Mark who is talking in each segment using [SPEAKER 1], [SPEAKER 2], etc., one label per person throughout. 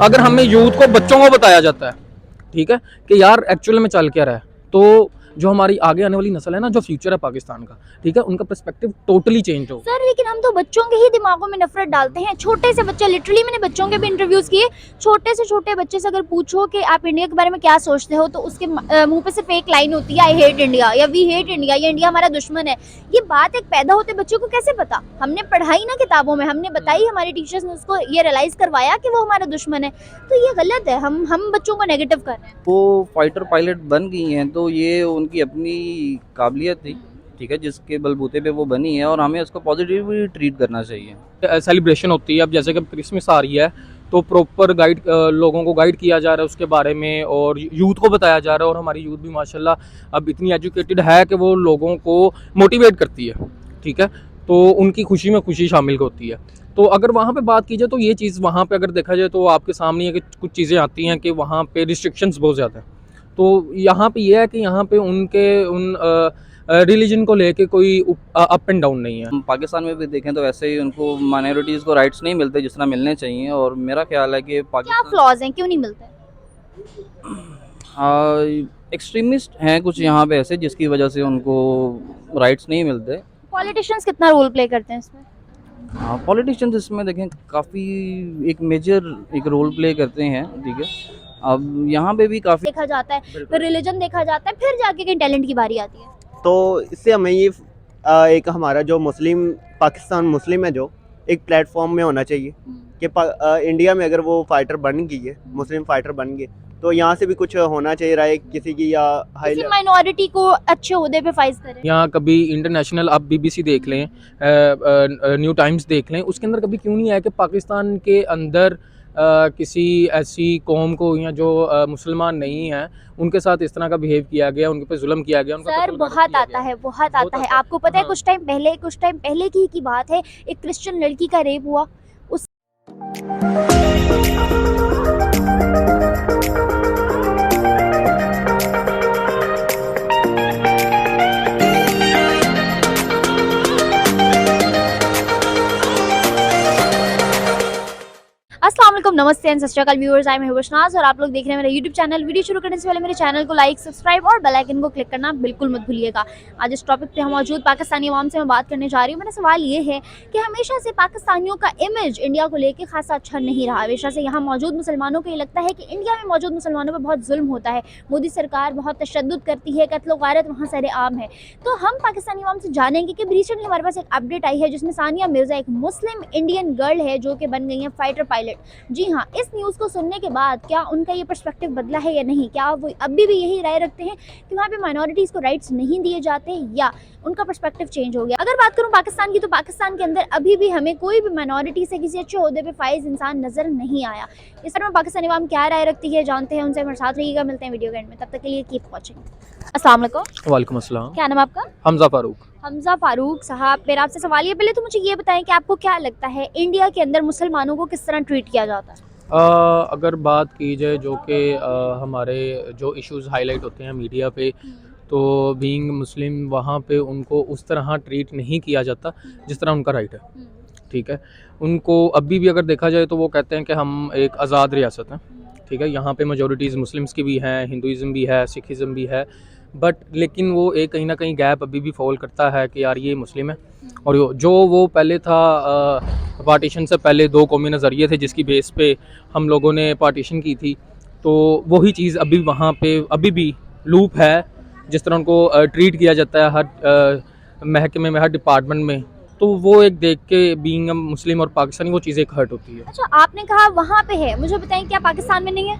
[SPEAKER 1] अगर हमें यूथ को, बच्चों को बताया जाता है, ठीक है, कि यार एक्चुअल में चल क्या रहा है, तो जो हमारी आगे आने वाली नस्ल है ना, जो फ्यूचर है पाकिस्तान का, ठीक है, उनका पर्सपेक्टिव टोटली चेंज हो।
[SPEAKER 2] सर लेकिन हम तो बच्चों के ही दिमागों में नफरत डालते हैं। छोटे से बच्चे, लिटरली मैंने बच्चों के भी इंटरव्यूज किए, छोटे से छोटे बच्चे से अगर पूछो कि आप इंडिया के बारे में क्या सोचते हो, तो उसके मुंह पे सिर्फ एक लाइन होती है, आई हेट इंडिया, या वी हेट इंडिया, या इंडिया हमारा दुश्मन है। ये बात एक पैदा होते बच्चों को कैसे पता? हमने पढ़ाई ना किताबों में, हमने बताई, हमारे टीचर्स ने उसको ये रियलाइज करवाया कि वो हमारा दुश्मन है। तो ये गलत है, हम बच्चों को नेगेटिव कर रहे हैं।
[SPEAKER 3] वो फाइटर पायलट बन गई हैं तो ये उनकी अपनी काबिलियत थी, ठीक है, जिसके बलबूते पे वो बनी है और हमें उसको पॉजिटिवली ट्रीट करना चाहिए।
[SPEAKER 1] सेलिब्रेशन होती है, अब जैसे कि क्रिसमस आ रही है, तो प्रॉपर गाइड, लोगों को गाइड किया जा रहा है उसके बारे में, और यूथ को बताया जा रहा है, और हमारी यूथ भी माशाल्लाह अब इतनी एजुकेटेड है कि वो लोगों को मोटिवेट करती है, ठीक है, तो उनकी खुशी में खुशी शामिल होती है। तो अगर वहाँ पे बात की जाए तो ये चीज़ वहाँ पे अगर देखा जाए तो आपके सामने है कि कुछ चीज़ें आती हैं कि वहाँ पे रिस्ट्रिक्शंस बहुत ज़्यादा हैं। तो यहाँ पे ये है कि यहाँ पे उनके उन रिलीजन को लेके कोई अप एंड डाउन नहीं है।
[SPEAKER 3] हम पाकिस्तान में भी देखें तो वैसे ही उनको माइनॉरिटीज़ को राइट्स नहीं मिलते जितना मिलने चाहिए, और मेरा ख्याल है कि
[SPEAKER 2] क्या
[SPEAKER 3] पाकिस्तान
[SPEAKER 2] फ्लॉज हैं, क्यों नहीं मिलते?
[SPEAKER 3] एक्सट्रीमिस्ट हैं कुछ यहाँ पे ऐसे जिसकी वजह से उनको राइट्स नहीं मिलते।
[SPEAKER 2] पॉलिटिशियंस कितना रोल प्ले करते हैं इसमें?
[SPEAKER 3] हाँ, पॉलिटिशियंस इसमें देखें काफ़ी एक मेजर एक रोल प्ले करते हैं, ठीक है। अब यहाँ पे भी काफ़ी
[SPEAKER 2] देखा जाता है, फिर रिलीजन देखा जाता है, फिर जाके कहीं टैलेंट की बारी आती है।
[SPEAKER 4] तो इससे हमें ये एक हमारा जो मुस्लिम पाकिस्तान मुस्लिम है जो एक प्लेटफॉर्म में होना चाहिए कि इंडिया में अगर वो फाइटर बन गई है, मुस्लिम फाइटर बन गए, तो यहाँ से भी कुछ होना चाहिए राय किसी की, या हाई
[SPEAKER 2] किसी माइनॉरिटी को अच्छे ओहदे पे फाइज करें।
[SPEAKER 1] यहाँ कभी इंटरनेशनल, आप बीबीसी देख लें, न्यू टाइम्स देख लें, उसके अंदर कभी क्यों नहीं आया कि पाकिस्तान के अंदर किसी ऐसी कौम को, या जो मुसलमान नहीं हैं, उनके साथ इस तरह का बिहेव किया गया, उनके पे जुल्म किया गया, उनका
[SPEAKER 2] सर
[SPEAKER 1] कत्ल
[SPEAKER 2] बहुत
[SPEAKER 1] किया
[SPEAKER 2] आता
[SPEAKER 1] गया।
[SPEAKER 2] है, बहुत आता है। आपको पता है
[SPEAKER 1] हाँ।
[SPEAKER 2] कुछ टाइम पहले की बात है, एक क्रिश्चियन लड़की का रेप हुआ। उस अस्सलाम वालेकुम, नमस्ते एंड सत श्री अकाल व्यूअर्स, आई एम हिबशनाज और आप लोग देख रहे हैं मेरा यूट्यूब चैनल। वीडियो शुरू करने से पहले मेरे चैनल को लाइक, सब्सक्राइब और बेल आइकन को क्लिक करना बिल्कुल मत भूलिएगा। आज इस टॉपिक पे हम मौजूद पाकिस्तानी अवाम से मैं बात करने जा रही हूँ। मेरा सवाल ये है कि हमेशा से पाकिस्तानियों का इमेज इंडिया को लेकर खासा अच्छा नहीं रहा। हमेशा से यहाँ मौजूद मुसलमानों को ये लगता है कि इंडिया में मौजूद मुसलमानों पर बहुत जुल्म होता है, मोदी सरकार बहुत तशद्दुद करती है, कत्ल गारत वहाँ सरेआम है। तो हम पाकिस्तानी अवाम से जानेंगे कि रिसेंटली हमारे पास एक अपडेट आई है जिसमें सानिया मिर्जा एक मुस्लिम इंडियन गर्ल है जो कि बन गई है फाइटर पायलट। जी हाँ, इस न्यूज़ को सुनने के बाद क्या उनका ये पर्सपेक्टिव बदला है या नहीं? क्या वो अभी भी यही राय रखते हैं कि वहाँ पे माइनॉरिटीज़ को राइट्स नहीं दिए जाते, या उनका पर्सपेक्टिव चेंज हो गया? अगर बात करूँ पाकिस्तान की, तो पाकिस्तान के अंदर अभी भी हमें कोई भी माइनॉरिटी से किसी अच्छे ओहदे पे फाइज इंसान नजर नहीं आया। इस बारे में पाकिस्तानी अवाम क्या राय रखती है, जानते हैं उनसे। हमारे साथ रहिएगा, मिलते हैं वीडियो के एंड में, तब तक के लिए कीप वॉचिंग। अस्सलाम वालेकुम।
[SPEAKER 1] वालेकुम अस्सलाम।
[SPEAKER 2] क्या नाम है आपका?
[SPEAKER 1] हमजा फारूक।
[SPEAKER 2] हमजा फारूक साहब, मेरा आपसे सवाल ये, पहले तो मुझे ये बताएं कि आपको क्या लगता है इंडिया के अंदर मुसलमानों को किस तरह ट्रीट किया जाता है?
[SPEAKER 1] अगर बात की जाए जो कि हमारे जो इश्यूज़ हाईलाइट होते हैं मीडिया पे, तो बीइंग मुस्लिम वहाँ पे उनको उस तरह ट्रीट नहीं किया जाता जिस तरह उनका राइट है, ठीक है। उनको अभी भी अगर देखा जाए तो वो कहते हैं कि हम एक आज़ाद रियासत हैं, ठीक है। यहाँ पे मेजॉरिटीज़ मुस्लिम्स की भी हैं, हिंदुइज़्म भी है, सिखिज़्म भी है, बट लेकिन वो एक कहीं ना कहीं गैप अभी भी फॉल करता है कि यार ये मुस्लिम है, और जो वो पहले था, पार्टीशन से पहले दो कौमी नज़रिए थे जिसकी बेस पे हम लोगों ने पार्टीशन की थी, तो वही चीज़ अभी वहाँ पे अभी भी लूप है। जिस तरह उनको ट्रीट किया जाता है हर महकमे में, हर डिपार्टमेंट में, तो वो एक देख के बीइंग मुस्लिम और पाकिस्तानी वो चीज़ एक हर्ट होती है।
[SPEAKER 2] अच्छा, आपने कहा वहाँ पे है, मुझे बताएं क्या पाकिस्तान में नहीं है?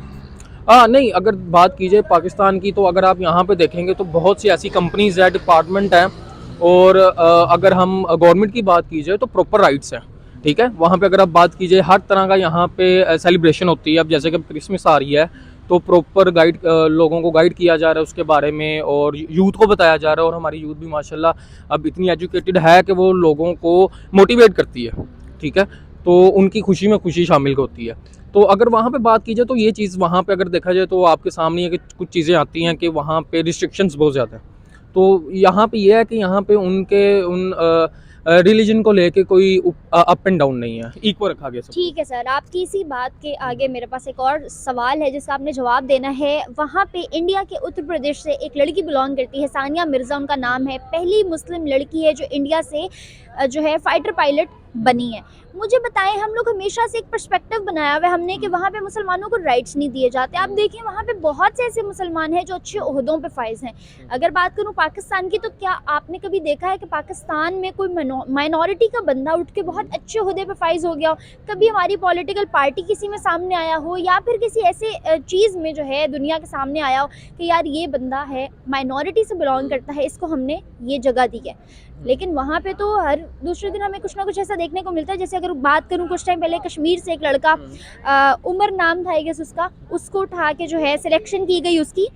[SPEAKER 1] नहीं, अगर बात की जाए पाकिस्तान की, तो अगर आप यहाँ पे देखेंगे तो बहुत सी ऐसी कंपनीज है, डिपार्टमेंट हैं, और अगर हम गवर्नमेंट की बात की जाए तो प्रॉपर राइट्स हैं, ठीक है। वहाँ पे अगर आप बात कीजिए, हर तरह का यहाँ पे सेलिब्रेशन होती है। अब जैसे कि क्रिसमस आ रही है, तो प्रॉपर गाइड, लोगों को गाइड किया जा रहा है उसके बारे में, और यूथ को बताया जा रहा है, और हमारी यूथ भी माशाल्लाह अब इतनी एजुकेटेड है कि वो लोगों को मोटिवेट करती है, ठीक है, तो उनकी खुशी में खुशी शामिल होती है। तो अगर वहाँ पे बात की जाए तो ये चीज़ वहाँ पे अगर देखा जाए तो आपके सामने है कि कुछ चीज़ें आती हैं कि वहाँ पे रिस्ट्रिक्शंस बहुत ज़्यादा हैं। तो यहाँ पे ये है कि यहाँ पे उनके उन रिलीजन को लेके कोई अप एंड डाउन नहीं है, इक्वल रखा गया सब।
[SPEAKER 2] ठीक है सर, आपकी इसी बात के आगे मेरे पास एक और सवाल है जिसका आपने जवाब देना है। वहाँ पे इंडिया के उत्तर प्रदेश से एक लड़की बिलोंग करती है, सानिया मिर्ज़ा उनका नाम है, पहली मुस्लिम लड़की है जो इंडिया से जो है फाइटर पायलट बनी है। मुझे बताएं, हम लोग हमेशा से एक पर्सपेक्टिव बनाया हुआ है हमने कि वहाँ पे मुसलमानों को राइट्स नहीं दिए जाते। आप देखिए वहाँ पे बहुत से ऐसे मुसलमान हैं जो अच्छे ओहदों पे फाइज हैं। अगर बात करूँ पाकिस्तान की, तो क्या आपने कभी देखा है कि पाकिस्तान में कोई माइनॉरिटी का बंदा उठ के बहुत अच्छे ओहदे पे फाइज हो गया हो? कभी हमारी पॉलिटिकल पार्टी किसी में सामने आया हो, या फिर किसी ऐसे चीज़ में जो है दुनिया के सामने आया हो कि यार ये बंदा है, माइनॉरिटी से बिलोंग करता है, इसको हमने ये जगह दी है? लेकिन वहाँ पे तो हर दूसरे दिन हमें कुछ ना कुछ ऐसा देखने को मिलता है। जैसे अगर बात करूँ, कुछ टाइम पहले कश्मीर से एक लड़का, उमर नाम था आई गेस उसका, उसको उठा के जो है सिलेक्शन की गई उसकी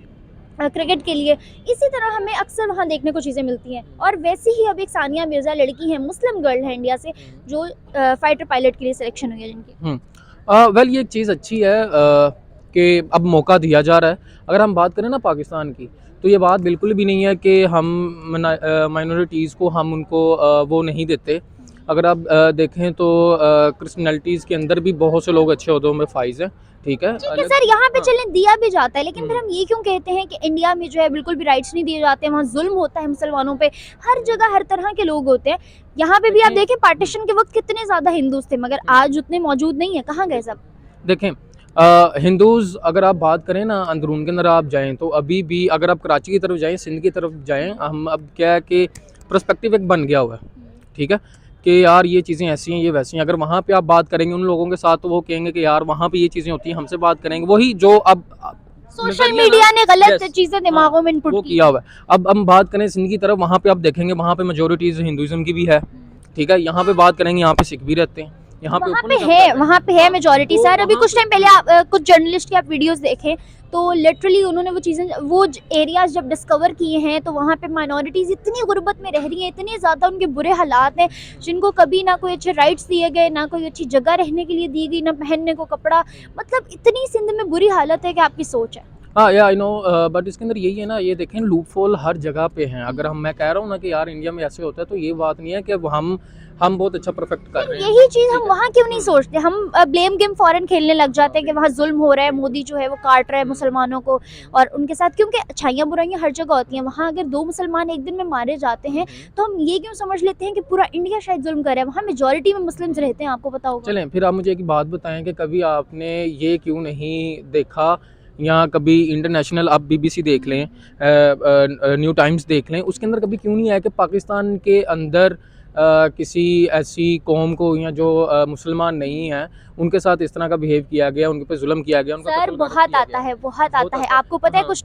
[SPEAKER 2] क्रिकेट के लिए। इसी तरह हमें अक्सर वहाँ देखने को चीज़ें मिलती हैं। और वैसे ही अब एक सानिया मिर्ज़ा लड़की है, मुस्लिम गर्ल है इंडिया से, जो फाइटर पायलट के लिए सिलेक्शन हुई है जिनकी।
[SPEAKER 1] वेल ये एक चीज़ अच्छी है कि अब मौका दिया जा रहा है। अगर हम बात करें ना पाकिस्तान की, तो ये बात बिल्कुल भी नहीं है कि हम माइनॉरिटीज़ को हम उनको वो नहीं देते। अगर आप देखें तो क्रिश्चियनिटीज़ के अंदर भी बहुत से लोग अच्छे ओहदों में फाइज हैं, ठीक है।
[SPEAKER 2] ठीक है सर, यहाँ पे चलें दिया भी जाता है, लेकिन फिर हम ये क्यों कहते हैं कि इंडिया में जो है बिल्कुल भी राइट्स नहीं दिए जाते, वहाँ जुल्म होता है मुसलमानों पे? हर जगह हर तरह के लोग होते हैं। यहाँ पे भी आप देखें, पार्टीशन के वक्त कितने ज़्यादा हिंदूज थे, मगर आज उतने मौजूद नहीं है। कहाँ गए सब?
[SPEAKER 1] देखें हिंदूज़, अगर आप बात करें ना अंदरून के अंदर आप जाएं, तो अभी भी अगर आप कराची की तरफ जाएं, सिंध की तरफ जाएं, हम अब क्या है कि पर्सपेक्टिव एक बन गया हुआ है, ठीक है, कि यार ये चीज़ें ऐसी हैं, ये वैसी हैं। अगर वहाँ पे आप बात करेंगे उन लोगों के साथ, तो वो कहेंगे कि यार वहाँ पे ये चीज़ें होती हैं, हमसे बात करेंगे वही जो अब
[SPEAKER 2] सोशल मीडिया ने गलत
[SPEAKER 1] Yes,
[SPEAKER 2] चीज़ें दिमागों में
[SPEAKER 1] वो
[SPEAKER 2] इनपुट की।
[SPEAKER 1] किया हुआ है। अब हम बात करें सिंध की तरफ, वहाँ पे आप देखेंगे वहाँ पे मेजोरिटीज़ हिंदुज़म की भी है, ठीक है। यहाँ पे बात करेंगे, यहाँ पे सिख भी रहते हैं, यहाँ पे
[SPEAKER 2] वहाँ
[SPEAKER 1] open
[SPEAKER 2] पे
[SPEAKER 1] सब
[SPEAKER 2] है,
[SPEAKER 1] रहते हैं।
[SPEAKER 2] वहाँ पे है मेजोरिटी
[SPEAKER 1] तो
[SPEAKER 2] सर। अभी
[SPEAKER 1] वहाँ
[SPEAKER 2] कुछ टाइम पहले आप कुछ जर्नलिस्ट की आप वीडियोस देखें, तो लिटरली उन्होंने वो चीज़ें, वो एरियाज जब डिस्कवर किए हैं, तो वहाँ पे माइनॉरिटीज़ इतनी गुर्बत में रह रही हैं, इतने ज़्यादा उनके बुरे हालात हैं, जिनको कभी ना कोई अच्छे राइट्स दिए गए, ना कोई अच्छी जगह रहने के लिए दी गई, ना पहनने को कपड़ा। मतलब इतनी सिंध में बुरी हालत है कि आपकी सोच है।
[SPEAKER 1] हाँ या आई नो, बट इसके अंदर यही है ना, ये देखें लूपहोल हर जगह पे हैं। अगर मैं कह रहा हूँ ना कि यार इंडिया में ऐसे होता है, तो ये बात नहीं है कि हम बहुत अच्छा परफेक्ट कर रहे हैं।
[SPEAKER 2] यही चीज़ हम वहाँ क्यों नहीं सोचते? हम ब्लेम गेम फॉरन खेलने लग जाते हैं कि वहाँ जुल्म हो रहा है, मोदी जो है वो काट रहा है मुसलमानों को और उनके साथ, क्योंकि अच्छाइयाँ बुराइयाँ हर जगह होती हैं। वहाँ अगर 2 मुसलमान एक दिन में मारे जाते हैं, तो हम ये क्यों समझ लेते हैं कि पूरा इंडिया शायद जुल्म कर रहा है? वहाँ मेजोरिटी में मुस्लिम्स रहते हैं, आपको पता होगा।
[SPEAKER 1] चलें, फिर आप मुझे एक बात बताएं कि कभी आपने ये क्यों नहीं देखा, या कभी इंटरनेशनल आप BBC देख लें, न्यू टाइम्स देख लें, उसके अंदर कभी क्यों नहीं आया कि पाकिस्तान के अंदर किसी ऐसी कौम को, या जो मुसलमान नहीं हैं, उनके साथ इस तरह का बिहेव किया गया, उनके पे जुल्म किया गया, उनका
[SPEAKER 2] सर
[SPEAKER 1] कत्ल गारत
[SPEAKER 2] बहुत
[SPEAKER 1] किया
[SPEAKER 2] आता
[SPEAKER 1] गया।
[SPEAKER 2] है, बहुत आता है। आपको पता है
[SPEAKER 1] हाँ।
[SPEAKER 2] कुछ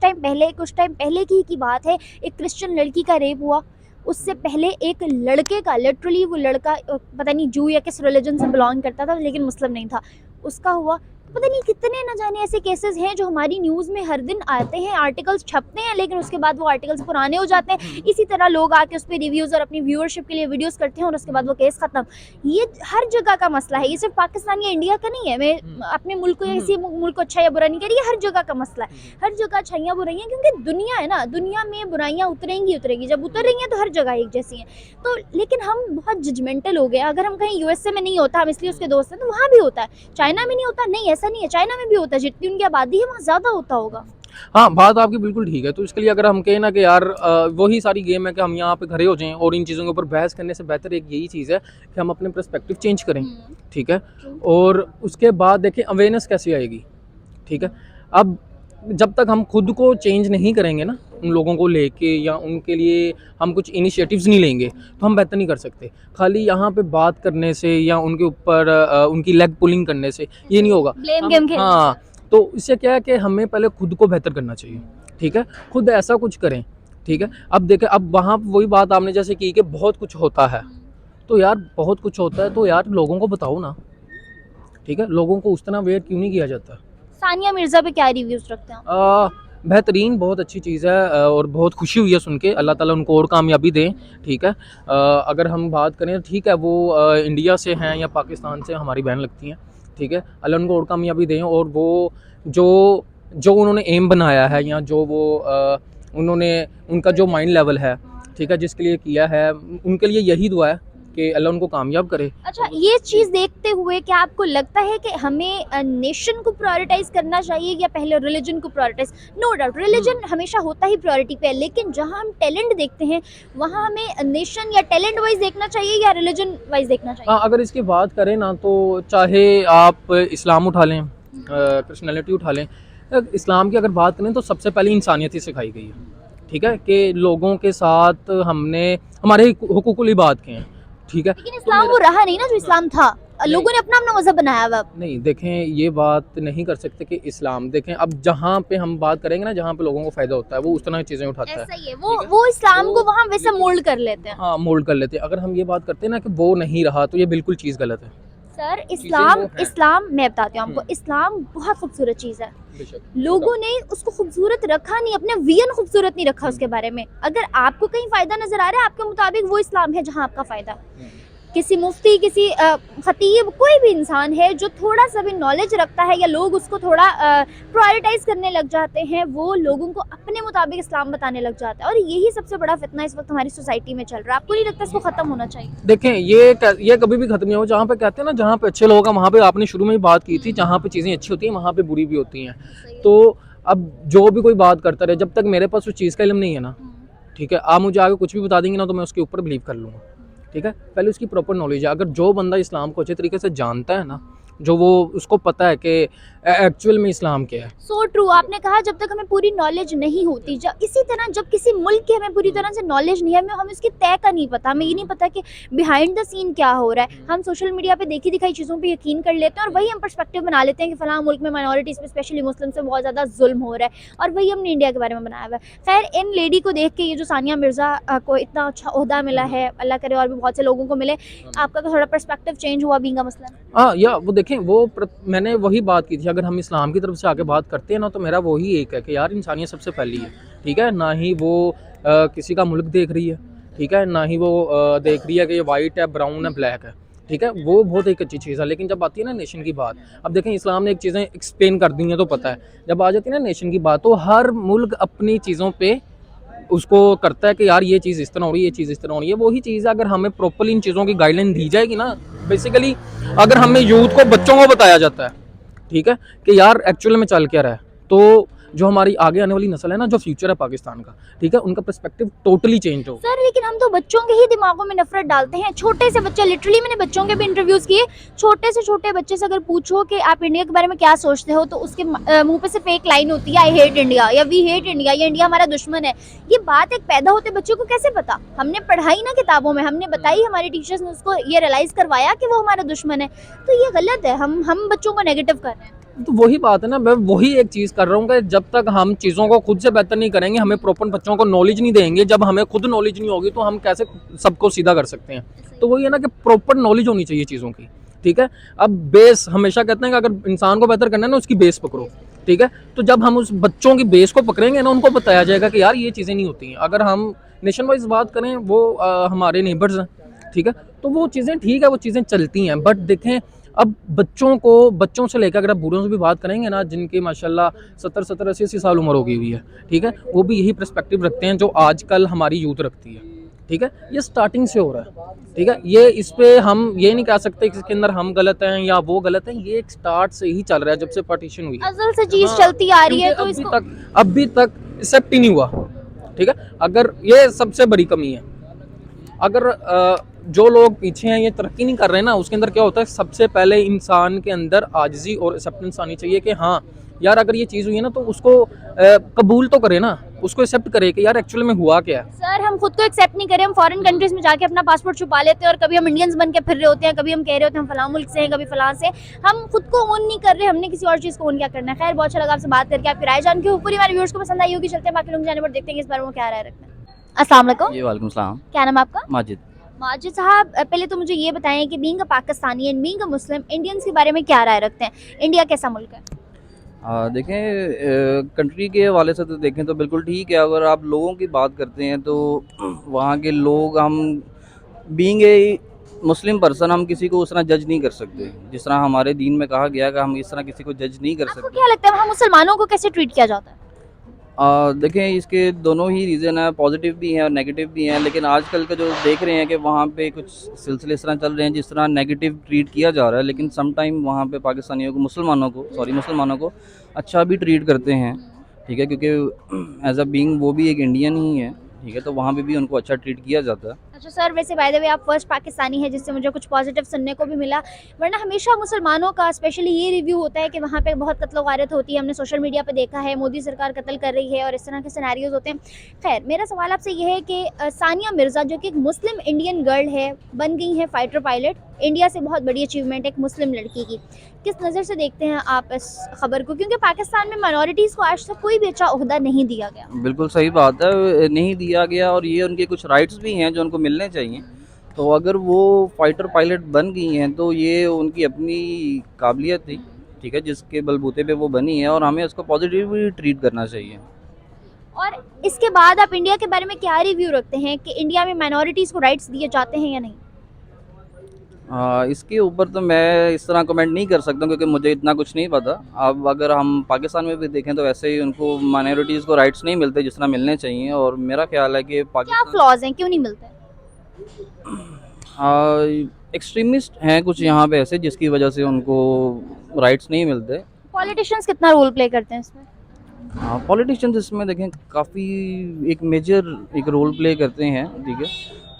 [SPEAKER 2] टाइम पहले की बात है, एक क्रिश्चियन लड़की का रेप हुआ। उससे पहले एक लड़के का, लिटरली वो लड़का पता नहीं जू या किस रिलीजन से बिलोंग करता था, लेकिन मुस्लिम नहीं था, उसका हुआ। पता नहीं कितने न जाने ऐसे केसेस हैं जो हमारी न्यूज़ में हर दिन आते हैं, आर्टिकल्स छपते हैं, लेकिन उसके बाद वो आर्टिकल्स पुराने हो जाते हैं। इसी तरह लोग आके उस पर रिव्यूज़ और अपनी व्यूअरशिप के लिए वीडियोस करते हैं और उसके बाद वो केस ख़त्म। ये हर जगह का मसला है, ये सिर्फ पाकिस्तान या इंडिया का नहीं है। मैं अपने मुल्क को या किसी मुल्क को अच्छा या बुरा नहीं कह रही, ये हर जगह का मसला है। हर जगह अच्छाइयाँ बुराइयाँ, क्योंकि दुनिया है ना, दुनिया में बुराइयाँ उतरेंगी। जब उतर रही हैं तो हर जगह एक जैसी हैं। तो लेकिन हम बहुत जजमेंटल हो गए। अगर हम कहीं USA में नहीं होता, हम इसलिए उसके दोस्त हैं, तो वहाँ भी होता है। चाइना में नहीं होता, नहीं ऐसा नहीं है, चाइना में भी होता है। जितनी उनकी आबादी है वहाँ ज़्यादा होता होगा।
[SPEAKER 1] हाँ, बात आपकी बिल्कुल ठीक है। तो इसके लिए अगर हम कहें ना कि यार वही सारी गेम है कि हम यहाँ पे खड़े हो जाएं, और इन चीज़ों के ऊपर बहस करने से बेहतर एक यही चीज़ है कि हम अपने पर्सपेक्टिव चेंज करें, ठीक है। और उसके बाद देखें अवेयरनेस कैसे आएगी, ठीक है। अब जब तक हम खुद को चेंज नहीं करेंगे ना, उन लोगों को लेके, या उनके लिए हम कुछ इनिशिएटिव्स नहीं लेंगे, तो हम बेहतर नहीं कर सकते। खाली यहाँ पे बात करने से या उनके ऊपर उनकी लेग पुलिंग करने से ये नहीं होगा।
[SPEAKER 2] ब्लेम गेम खेलने
[SPEAKER 1] हाँ, तो इससे क्या है कि हमें पहले खुद को बेहतर करना चाहिए, ठीक है। खुद ऐसा कुछ करें, ठीक है। अब देखें, अब वहाँ वही बात आपने जैसे की कि बहुत कुछ होता है, तो यार बहुत कुछ होता है तो यार लोगों को बताओ ना, ठीक है। लोगों को उस तरह अवेयर क्यों नहीं किया जाता।
[SPEAKER 2] सानिया मिर्ज़ा पे क्या रिव्यूज़ रखते हैं आप?
[SPEAKER 1] बेहतरीन, बहुत अच्छी चीज़ है, और बहुत खुशी हुई है सुन के। अल्लाह ताला उनको और कामयाबी दें, ठीक है। अगर हम बात करें, ठीक है, वो इंडिया से हैं या पाकिस्तान से हमारी बहन लगती हैं, ठीक है। अल्लाह उनको और कामयाबी दें, और वो जो उन्होंने एम बनाया है, या जो वो उन्होंने, उनका जो माइंड लेवल है, ठीक है, जिसके लिए किया है, उनके लिए यही दुआ है कि अल्लाह उनको कामयाब करे।
[SPEAKER 2] अच्छा, ये चीज़ देखते हुए क्या आपको लगता है कि हमें नेशन को प्रायोरिटाइज करना चाहिए या पहले रिलीजन को प्रायोरिटाइज? नो डाउट रिलीजन हमेशा होता ही प्रायोरिटी पे है, लेकिन जहाँ हम टैलेंट देखते हैं वहाँ हमें नेशन या टैलेंट वाइज देखना चाहिए या रिलीजन वाइज देखना चाहिए?
[SPEAKER 1] हाँ, अगर इसकी बात करें ना तो चाहे आप इस्लाम उठा लें, क्रिश्चियनिटी उठा लें, इस्लाम की अगर बात करें तो सबसे पहले इंसानियत ही सिखाई गई है, ठीक है, कि लोगों के साथ हमने हमारे हुकूकुल इबाद के हैं, ठीक है।
[SPEAKER 2] लेकिन इस्लाम वो रहा नहीं ना जो इस्लाम था, लोगों ने अपना अपना मजहब बनाया हुआ।
[SPEAKER 1] नहीं, देखें, ये बात नहीं कर सकते कि इस्लाम, देखें अब जहाँ पे हम बात करेंगे ना, जहाँ पे लोगों को फ़ायदा होता है वो उस तरह की चीज़ें उठाता है।
[SPEAKER 2] ऐसा ही है, वो इस्लाम को वहाँ वैसे मोल्ड कर लेते हैं।
[SPEAKER 1] हाँ, मोल्ड कर लेते हैं। अगर हम ये बात करते हैं ना कि वो नहीं रहा तो ये बिल्कुल चीज़ गलत है।
[SPEAKER 2] सर
[SPEAKER 1] वो हैं।
[SPEAKER 2] इस्लाम मैं बताती हूँ आपको, इस्लाम बहुत खूबसूरत चीज़ है।
[SPEAKER 1] बेशक।
[SPEAKER 2] लोगों ने उसको खूबसूरत रखा नहीं, अपने विजन खूबसूरत नहीं रखा उसके बारे में। अगर आपको कहीं फायदा नजर आ रहा है आपके मुताबिक, वो इस्लाम है जहाँ आपका फायदा। किसी मुफ्ती, किसी खतीब, कोई भी इंसान है जो थोड़ा सा भी नॉलेज रखता है या लोग उसको थोड़ा प्रायोरिटाइज करने लग जाते हैं, वो लोगों को अपने मुताबिक इस्लाम बताने लग जाता है। और यही सबसे बड़ा फितना इस वक्त हमारी सोसाइटी में चल रहा है। आपको नहीं लगता इसको खत्म होना चाहिए?
[SPEAKER 1] देखें, ये कभी भी खत्म नहीं हो। जहाँ पे कहते हैं ना, जहाँ पे अच्छे लोग हैं वहाँ पे, आपने शुरू में ही बात की थी, जहाँ पे चीज़ें अच्छी होती हैं वहाँ पे बुरी भी होती हैं। तो अब जो भी कोई बात करता रहे, जब तक मेरे पास उस चीज़ का इल्म नहीं है ना, ठीक है, आप मुझे आगे कुछ भी बता देंगे ना तो मैं उसके ऊपर बिलीव कर लूँगा, ठीक है। पहले उसकी प्रॉपर नॉलेज है। अगर जो बंदा इस्लाम को अच्छे तरीके से जानता है ना, जो वो उसको पता है कि एक्चुअल में इस्लाम क्या है।
[SPEAKER 2] सो ट्रू, आपने कहा जब तक हमें पूरी नॉलेज नहीं होती, जब इसी तरह जब किसी मुल्क की हमें पूरी तरह से नॉलेज नहीं है, हमें उसकी तय का नहीं पता, हमें ये नहीं पता कि बिहाइंड द सीन क्या हो रहा है। हम सोशल मीडिया पे देखी दिखाई चीज़ों पे यकीन कर लेते हैं और वही हम पर्सपेक्टिव बना लेते हैं कि फलां मुल्क में माइनॉरिटीज़ पे, स्पेशली मुस्लिम से बहुत ज़्यादा जुल्म हो रहा है, और वही हमने इंडिया के बारे में बनाया हुआ है। खैर, इन लेडी को देख के, ये जो सानिया मिर्ज़ा को इतना अच्छा ओहदा मिला है, अल्लाह करे और भी बहुत से लोगों को मिले, आपका तो थोड़ा पर्सपेक्टिव चेंज हुआ बीइंग अ मुस्लिम?
[SPEAKER 1] हाँ, या वो देखें, मैंने वही बात की थी। अगर हम इस्लाम की तरफ से आके बात करते हैं ना, तो मेरा वही एक है कि यार इंसानियत सबसे पहली है, ठीक है। ना ही वो किसी का मुल्क देख रही है, ठीक है, ना ही वो देख रही है कि ये वाइट है, ब्राउन है, ब्लैक है, ठीक है। वो बहुत एक अच्छी चीज़ है। लेकिन जब आती है ना नेशन की बात, अब देखें, इस्लाम ने एक चीज़ें एक्सप्लेन कर दी हैं तो पता है। जब आ जाती है ना नेशन की बात, तो हर मुल्क अपनी चीज़ों पे उसको करता है कि यार ये चीज़ इस तरह हो रही है, ये चीज़ इस तरह हो रही है। वही चीज़ है, अगर हमें प्रॉपर्ली इन चीज़ों की गाइडलाइन दी जाएगी ना, बेसिकली अगर हमें यूथ को, बच्चों को बताया जाता है, ठीक है, कि यार एक्चुअल में चल क्या रहा है, तो जो हमारी आगे आने वाली नस्ल है ना, जो फ्यूचर है पाकिस्तान का, ठीक है, उनका पर्सपेक्टिव टोटली चेंज हो।
[SPEAKER 2] सर, लेकिन हम तो बच्चों के ही दिमागों में नफरत डालते हैं। छोटे से बच्चे, लिटरली मैंने बच्चों के भी इंटरव्यूज़ किए, छोटे से छोटे बच्चे से अगर पूछो कि आप इंडिया के बारे में क्या सोचते हो, तो उसके मुंह पे सिर्फ एक लाइन होती है, आई हेट इंडिया, या वी हेट इंडिया, या इंडिया हमारा दुश्मन है। ये बात एक पैदा होते बच्चे को कैसे पता? हमने पढ़ाई ना किताबों में, हमने बताई, हमारे टीचर्स ने उसको ये रियलाइज करवाया कि वो हमारा दुश्मन है। तो ये गलत है, हम बच्चों को नेगेटिव कर रहे हैं।
[SPEAKER 1] तो वही बात है ना, मैं वही एक चीज़ कर रहा हूँ कि जब तक हम चीज़ों को खुद से बेहतर नहीं करेंगे, हमें प्रॉपर बच्चों को नॉलेज नहीं देंगे, जब हमें खुद नॉलेज नहीं होगी तो हम कैसे सबको सीधा कर सकते हैं। तो वही है ना कि प्रॉपर नॉलेज होनी चाहिए चीज़ों की, ठीक है। अब बेस, हमेशा कहते हैं कि अगर इंसान को बेहतर करना है ना, उसकी बेस पकड़ो, ठीक है। तो जब हम उस बच्चों की बेस को पकड़ेंगे ना, उनको बताया जाएगा कि यार ये चीज़ें नहीं होती हैं। अगर हम नेशन वाइज बात करें, वो हमारे नेबर्स हैं, ठीक है, तो वो चीज़ें ठीक है, वो चीज़ें चलती हैं। बट देखें, अब बच्चों से लेकर अगर आप बूढ़ों से भी बात करेंगे ना, जिनकी माशाल्लाह 70 80 साल उम्र हो गई हुई है, ठीक है, वो भी यही पर्सपेक्टिव रखते हैं जो आजकल हमारी यूथ रखती है, ठीक है। ये स्टार्टिंग से हो रहा है, ठीक है। ये इस पे हम ये नहीं कह सकते कि इसके अंदर हम गलत हैं या वो गलत हैं। ये एक स्टार्ट से ही चल रहा है, जब से पार्टीशन हुई है,
[SPEAKER 2] अजल से चीज़
[SPEAKER 1] हाँ,
[SPEAKER 2] चलती आ रही है, तो
[SPEAKER 1] अभी तक एक्सेप्ट ही नहीं हुआ, ठीक है। अगर ये सबसे बड़ी कमी है, अगर जो लोग पीछे हैं, ये तरक्की नहीं कर रहे हैं ना, उसके अंदर क्या होता है, सबसे पहले इंसान के अंदर आजिज़ी और एक्सेप्टेंस आनी चाहिए कि हाँ यार, अगर ये चीज़ हुई है ना, तो उसको कबूल तो करे ना, उसको एक्सेप्ट करे कि यार एक्चुअल में हुआ क्या है।
[SPEAKER 2] सर, हम खुद को एक्सेप्ट नहीं करें, हम फॉरेन कंट्रीज में जाके अपना पासपोर्ट छुपा लेते हैं, और कभी हम इंडियंस बन के फिर रहे होते हैं, कभी हम कह रहे होते हैं हम फलां मुल्क से हैं, कभी फलां से। हम खुद को ओन नहीं कर रहे, हमने किसी और चीज़ को ओन क्या करना है। खैर, बहुत अच्छा लगा आपसे बात करके, आपकी राय जान के। पूरी हमारे व्यूअर्स को पसंद आई होगी। चलते हैं बाकी लोग जाने पर, देखते हैं इस बारे में क्या राय रखते हैं। अस्सलाम वालेकुम।
[SPEAKER 3] जी वालेकुम सलाम।
[SPEAKER 2] क्या नाम है आपका?
[SPEAKER 3] माजिद।
[SPEAKER 2] माजिद साहब, पहले तो मुझे ये बताएं कि being a Pakistani and being a Muslim, Indians के बारे में क्या राय रखते हैं? इंडिया कैसा मुल्क है?
[SPEAKER 3] देखें, कंट्री के हवाले से तो देखें तो बिल्कुल ठीक है। अगर आप लोगों की बात करते हैं तो वहाँ के लोग, हम बीइंग ए मुस्लिम पर्सन, हम किसी को उस तरह जज नहीं कर सकते। जिस तरह हमारे दीन में कहा गया कि हम इस तरह किसी को जज नहीं कर
[SPEAKER 2] आपको
[SPEAKER 3] सकते।
[SPEAKER 2] क्या लगता है वहाँ मुसलमानों को कैसे ट्रीट किया जाता है?
[SPEAKER 3] देखें, इसके दोनों ही रीज़न है, पॉजिटिव भी हैं और नेगेटिव भी हैं। लेकिन आजकल का जो देख रहे हैं कि वहाँ पे कुछ सिलसिले इस तरह चल रहे हैं जिस तरह नेगेटिव ट्रीट किया जा रहा है, लेकिन सम टाइम वहाँ पे पाकिस्तानियों को, मुसलमानों को अच्छा भी ट्रीट करते हैं, ठीक है, क्योंकि एज अ बीइंग वो भी एक इंडियन ही है, ठीक है, तो वहाँ पे भी उनको अच्छा ट्रीट किया जाता है।
[SPEAKER 2] अच्छा सर, वैसे बाय द वे आप फर्स्ट पाकिस्तानी हैं जिससे मुझे कुछ पॉजिटिव सुनने को भी मिला, वरना हमेशा मुसलमानों का स्पेशली ये रिव्यू होता है कि वहाँ पे बहुत कत्ल वारत होती है। हमने सोशल मीडिया पे देखा है, मोदी सरकार कत्ल कर रही है और इस तरह के सिनेरियोज होते हैं। खैर, मेरा सवाल आपसे ये है कि सानिया मिर्ज़ा जो कि एक मुस्लिम इंडियन गर्ल है, बन गई है फाइटर पायलट, इंडिया से बहुत बड़ी अचीवमेंट एक मुस्लिम लड़की की। किस नज़र से देखते हैं आप इस खबर को, क्योंकि पाकिस्तान में माइनॉरिटीज़ को आज तक कोई भी अच्छा ओहदा नहीं दिया गया।
[SPEAKER 3] बिल्कुल सही बात है, नहीं दिया गया, और ये उनके कुछ राइट्स भी हैं जो उनको मिलने चाहिए। तो अगर वो फाइटर पायलट बन गई हैं तो ये उनकी अपनी काबिलियत थी, ठीक है, जिसके बलबूते पे वो बनी है, और हमें उसको पॉजिटिवली ट्रीट करना चाहिए।
[SPEAKER 2] और इसके बाद आप इंडिया के बारे में क्या रिव्यू रखते हैं कि इंडिया में माइनॉरिटीज़ को राइट्स दिए जाते हैं या नहीं?
[SPEAKER 3] इसके ऊपर तो मैं इस तरह कमेंट नहीं कर सकता क्योंकि मुझे इतना कुछ नहीं पता। अब अगर हम पाकिस्तान में भी देखें तो वैसे ही उनको माइनॉरिटीज़ को राइट्स नहीं मिलते जिस तरह मिलने चाहिए, और मेरा ख्याल है कि
[SPEAKER 2] क्या
[SPEAKER 3] पाकिस्तान
[SPEAKER 2] फ्लॉज हैं, क्यों नहीं मिलते?
[SPEAKER 3] एक्सट्रीमिस्ट हैं कुछ यहाँ पे ऐसे जिसकी वजह से उनको राइट्स नहीं मिलते।
[SPEAKER 2] पॉलिटिशियंस कितना रोल प्ले करते हैं इसमें?
[SPEAKER 3] हाँ, पॉलिटिशियंस इसमें देखें काफ़ी एक मेजर एक रोल प्ले करते हैं, ठीक है।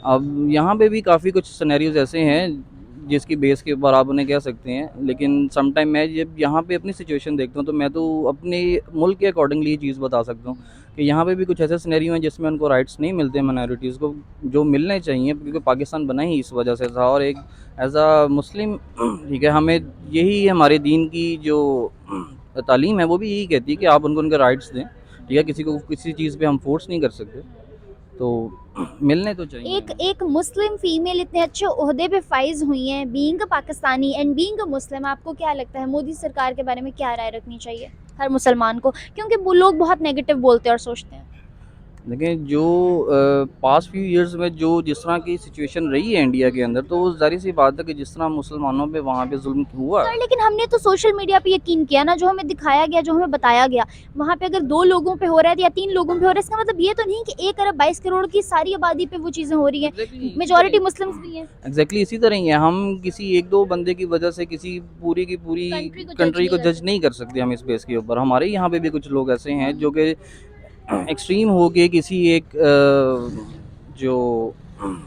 [SPEAKER 3] अब यहाँ पे भी काफ़ी कुछ सिनेरियोज ऐसे हैं जिसकी बेस के ऊपर आप उन्हें कह सकते हैं, लेकिन सम टाइम मैं जब यहाँ पे अपनी सिचुएशन देखता हूँ तो मैं तो अपने मुल्क के अकॉर्डिंगली ये चीज़ बता सकता हूँ कि यहाँ पे भी कुछ ऐसे सिनेरियो हैं जिसमें उनको राइट्स नहीं मिलते माइनॉरिटीज़ को जो मिलने चाहिए, क्योंकि पाकिस्तान बना ही इस वजह से था। और एक एज अ मुस्लिम, ठीक है, हमें यही हमारे दीन की जो तालीम है वो भी यही कहती है कि आप उनके राइट्स दें, ठीक है, किसी को किसी चीज़ पे हम फोर्स नहीं कर सकते, तो मिलने तो चाहिए।
[SPEAKER 2] एक मुस्लिम फीमेल इतने अच्छे ओहदे पे फाइज हुई हैं, बीइंग पाकिस्तानी एंड बीइंग मुस्लिम, आपको क्या लगता है मोदी सरकार के बारे में क्या राय रखनी चाहिए हर मुसलमान को, क्योंकि वो लोग बहुत नेगेटिव बोलते हैं और सोचते हैं?
[SPEAKER 3] लेकिन जो पास्ट फ्यू इयर्स में जो जिस तरह की सिचुएशन रही है इंडिया के अंदर, तो ज़ाहिर सी बात है कि जिस तरह मुसलमानों पे वहाँ पे जुल्म हुआ
[SPEAKER 2] सर,
[SPEAKER 3] है।
[SPEAKER 2] लेकिन हमने तो सोशल मीडिया पे यकीन किया ना, जो हमें दिखाया गया, जो हमें बताया गया, वहाँ पे अगर 2 लोगों पे हो रहा है या 3 लोगों पे हो रहा है, इसका मतलब ये तो नहीं कि 1 अरब 22 करोड़ की सारी आबादी पे वो चीज़ें हो रही हैं। मेजॉरिटी मुस्लिम्स भी हैं।
[SPEAKER 3] एग्जैक्टली इसी तरह ही है। हम किसी एक दो बंदे की वजह से किसी पूरी की पूरी कंट्री को जज नहीं कर सकते हम इस बेस के ऊपर। हमारे यहाँ पे भी कुछ लोग ऐसे हैं जो कि एक्सट्रीम हो के किसी एक जो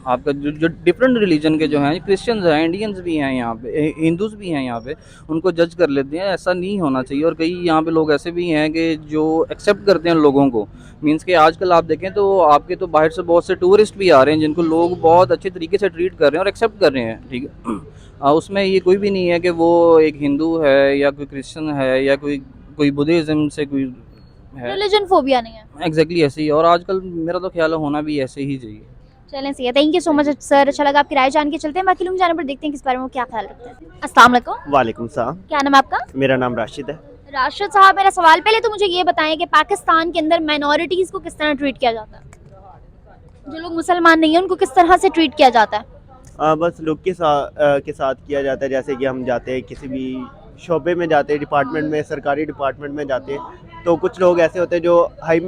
[SPEAKER 3] आपका जो डिफरेंट रिलीजन के जो हैं, क्रिश्चियंस हैं, इंडियंस भी हैं यहाँ पे, हिंदूज भी हैं यहाँ पे, उनको जज कर लेते हैं। ऐसा नहीं होना चाहिए। और कई यहाँ पे लोग ऐसे भी हैं कि जो एक्सेप्ट करते हैं लोगों को, मींस कि आजकल आप देखें तो आपके तो बाहर से बहुत से टूरिस्ट भी आ रहे हैं जिनको लोग बहुत अच्छे तरीके से ट्रीट कर रहे हैं और एक्सेप्ट कर रहे हैं, ठीक है। उसमें ये कोई भी नहीं है कि वो एक हिंदू है या कोई क्रिश्चियन है या कोई बुद्धिज़्म से कोई है।
[SPEAKER 2] रिलीजन फोबिया नहीं है।
[SPEAKER 3] एग्जैक्टली ऐसे ही, और आजकल मेरा तो ख्याल है होना भी ऐसे ही चाहिए।
[SPEAKER 2] चलें, सही है। Thank you so much sir, अच्छा लगा आपकी राय जान के। चलते हैं बाकी लोग जाने पर, देखते हैं किस बारे में वो क्या ख्याल रखते हैं। अस्सलाम वालेकुम।
[SPEAKER 4] वालेकुम सलाम।
[SPEAKER 2] क्या नाम है आपका?
[SPEAKER 4] मेरा नाम राशिद है।
[SPEAKER 2] राशिद साहब, मेरा सवाल, पहले तो मुझे ये बताएं कि पाकिस्तान के अंदर माइनॉरिटीज़ को किस तरह ट्रीट किया जाता है? जो लोग मुसलमान नहीं हैं उनको किस तरह से ट्रीट किया जाता है?
[SPEAKER 4] बस लुक के साथ किया जाता है। जैसे कि हम जाते हैं किसी भी शोबे में, जाते हैं डिपार्टमेंट में, सरकारी डिपार्टमेंट में जाते हैं, तो कुछ लोग ऐसे होते हैं जो हाई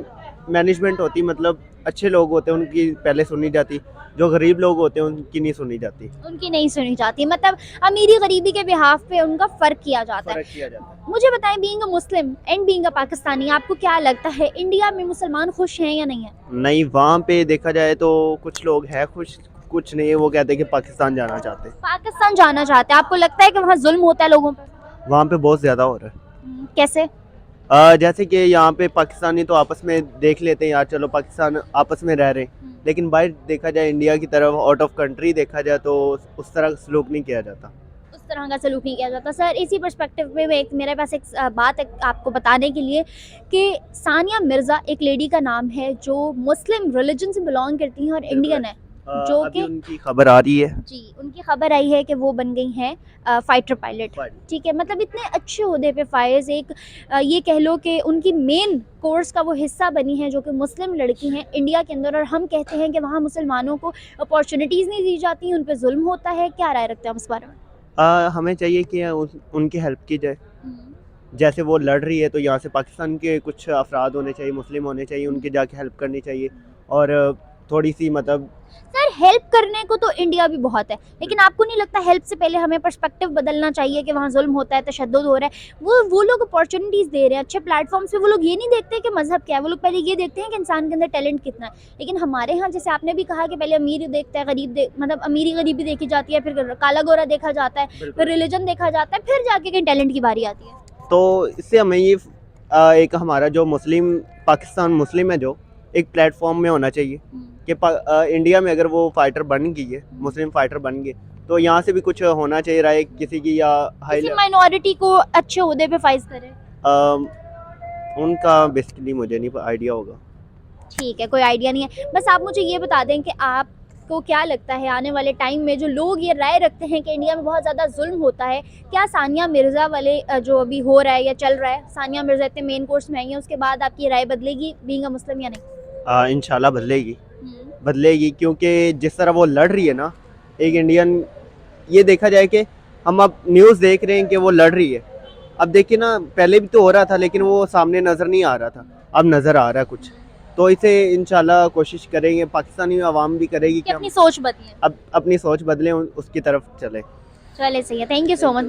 [SPEAKER 4] मैनेजमेंट होती, मतलब अच्छे लोग होते हैं, उनकी पहले सुनी जाती। जो गरीब लोग होते हैं उनकी नहीं सुनी जाती।
[SPEAKER 2] उनकी नहीं सुनी जाती, मतलब अमीरी गरीबी के बिहाफ पे उनका फ़र्क किया जाता है।
[SPEAKER 4] फर्क किया जाता है।
[SPEAKER 2] मुझे बताएं, being a Muslim and being a Pakistani, आपको क्या लगता है इंडिया में मुसलमान खुश हैं या नहीं है?
[SPEAKER 4] नहीं, वहाँ पे देखा जाए तो कुछ लोग हैं खुश, कुछ नहीं है। वो कहते हैं कि पाकिस्तान जाना चाहते हैं।
[SPEAKER 2] पाकिस्तान जाना चाहते हैं। आपको लगता है कि वहाँ जुल्म होता है लोगों पर?
[SPEAKER 4] वहाँ पे बहुत ज़्यादा हो रहा है।
[SPEAKER 2] कैसे?
[SPEAKER 4] जैसे कि यहाँ पे पाकिस्तानी तो आपस में देख लेते हैं, यार चलो पाकिस्तान आपस में रह रहे हैं, लेकिन बाहर देखा जाए, इंडिया की तरफ, आउट ऑफ कंट्री देखा जाए तो उस तरह सलूक नहीं किया जाता।
[SPEAKER 2] उस तरह का सलूक नहीं किया जाता। सर, इसी पर्सपेक्टिव में मेरे पास एक बात है आपको बताने के लिए कि सानिया मिर्ज़ा एक लेडी का नाम है जो मुस्लिम रिलीजन से बिलोंग करती हैं और इंडियन है, जो
[SPEAKER 4] अभी
[SPEAKER 2] कि
[SPEAKER 4] उनकी खबर आ रही है।
[SPEAKER 2] जी, उनकी खबर आई है कि वो बन गई हैं फाइटर पायलट। ठीक है, मतलब इतने अच्छे ओहदे पे फायज, एक ये कह लो कि उनकी मेन कोर्स का वो हिस्सा बनी है, जो कि मुस्लिम लड़की हैं इंडिया के अंदर, और हम कहते हैं कि वहाँ मुसलमानों को अपॉर्चुनिटीज़ नहीं दी जाती, उन पर जुल्म होता है। क्या राय रखते हैं हम इस बारे में?
[SPEAKER 4] हमें चाहिए कि उनकी हेल्प की जाए। जैसे वो लड़ रही है तो यहाँ से पाकिस्तान के कुछ अफराद होने चाहिए, मुस्लिम होने चाहिए, उनके जाके हेल्प करनी चाहिए। और थोड़ी सी मतलब
[SPEAKER 2] सर हेल्प करने को तो इंडिया भी बहुत है, लेकिन आपको नहीं लगता हेल्प से पहले हमें पर्सपेक्टिव बदलना चाहिए कि वहाँ जुल्म होता है, तशद्दुद हो रहा है, वो लोग अपॉर्चुनिटीज़ दे रहे हैं अच्छे प्लेटफॉर्म्स पे, वो लोग ये नहीं देखते कि मजहब क्या है, वो लोग पहले ये देखते हैं कि इंसान के अंदर टैलेंट कितना है। लेकिन हमारे यहाँ जैसे आपने भी कहा कि पहले अमीर देखता है, मतलब अमीरी गरीबी देखी जाती है, फिर काला गोरा देखा जाता है, फिर रिलीजन देखा जाता है, फिर जाके कहीं टैलेंट की बारी आती है।
[SPEAKER 4] तो इससे हमें ये एक हमारा जो मुस्लिम पाकिस्तान मुस्लिम है जो एक प्लेटफॉर्म में होना चाहिए कि इंडिया में अगर वो फाइटर बन गई है, मुस्लिम फाइटर बन गए, तो यहाँ से भी कुछ होना चाहिए राय किसी की, या
[SPEAKER 2] किसी माइनॉरिटी को अच्छे ओहदे पे फाइज करे।
[SPEAKER 4] उनका बेसिकली मुझे नहीं आइडिया होगा।
[SPEAKER 2] ठीक है, कोई आइडिया नहीं है। बस आप मुझे ये बता दें कि आपको क्या लगता है आने वाले टाइम में जो लोग ये राय रखते हैं कि इंडिया में बहुत ज़्यादा जुल्म होता है, क्या सानिया मिर्ज़ा वाले जो अभी हो रहा है या चल रहा है, सानिया मिर्ज़ा इतने मेन कोर्स में आई हैं, उसके बाद आपकी राय बदलेगी बीइंग अ मुस्लिम या नहीं?
[SPEAKER 4] इंशाल्लाह बदलेगी, क्योंकि जिस तरह वो लड़ रही है ना, एक इंडियन, ये देखा जाए कि हम अब न्यूज़ देख रहे हैं कि वो लड़ रही है। अब देखिए ना, पहले भी तो हो रहा था लेकिन वो सामने नज़र नहीं आ रहा था, अब नज़र आ रहा है कुछ। तो इसे इंशाल्लाह कोशिश करेंगे, पाकिस्तानी आवाम भी करेगी कि
[SPEAKER 2] अपनी सोच बदलें।
[SPEAKER 4] अब अपनी सोच बदलें, उसकी तरफ चले।
[SPEAKER 2] चले सही है, थैंक यू सो मच।